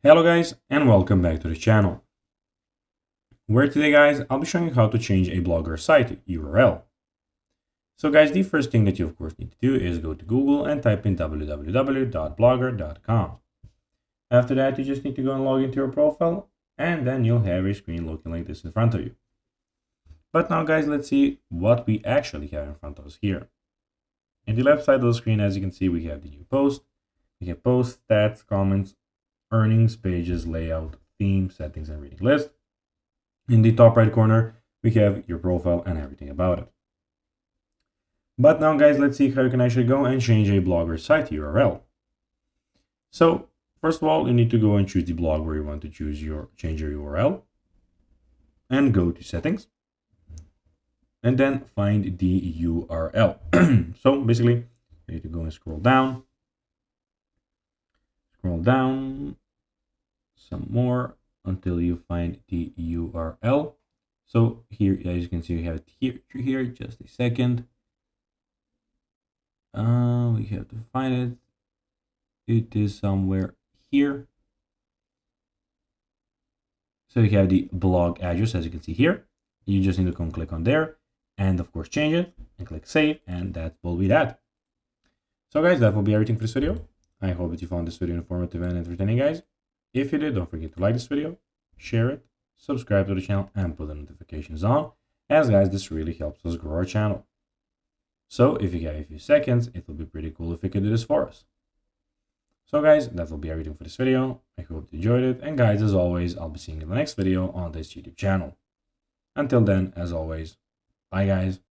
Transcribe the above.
Hello guys and welcome back to the channel, where today guys I'll be showing you how to change a Blogger site URL. So guys, the first thing that you of course need to do is go to Google and type in www.blogger.com. After that, you just need to go and log into your profile, and then you'll have a screen looking like this in front of you. But now guys, let's see what we actually have in front of us here. In the left side of the screen, as you can see, we have the new post. We have posts, stats, comments, earnings, pages, layout, theme, settings, and reading list. In the top right corner, we have your profile and everything about it. But now guys, let's see how you can actually go and change a Blogger site URL. So first of all, you need to go and choose the blog where you want to change your URL, and go to settings, and then find the URL. So basically, you need to go and scroll down some more until you find the URL. So here, as you can see, we have it here. Just a second. We have to find it. It is somewhere here. So you have the blog address, as you can see here. You just need to come click on there and of course change it and click save, and that will be that. So guys, that will be everything for this video. I hope that you found this video informative and entertaining, guys. If you did, don't forget to like this video, share it, subscribe to the channel, and put the notifications on, as guys, this really helps us grow our channel. So if you get a few seconds, it will be pretty cool if you could do this for us. So guys, that will be everything for this video. I hope you enjoyed it, and guys, as always, I'll be seeing you in the next video on this YouTube channel. Until then, as always, bye guys.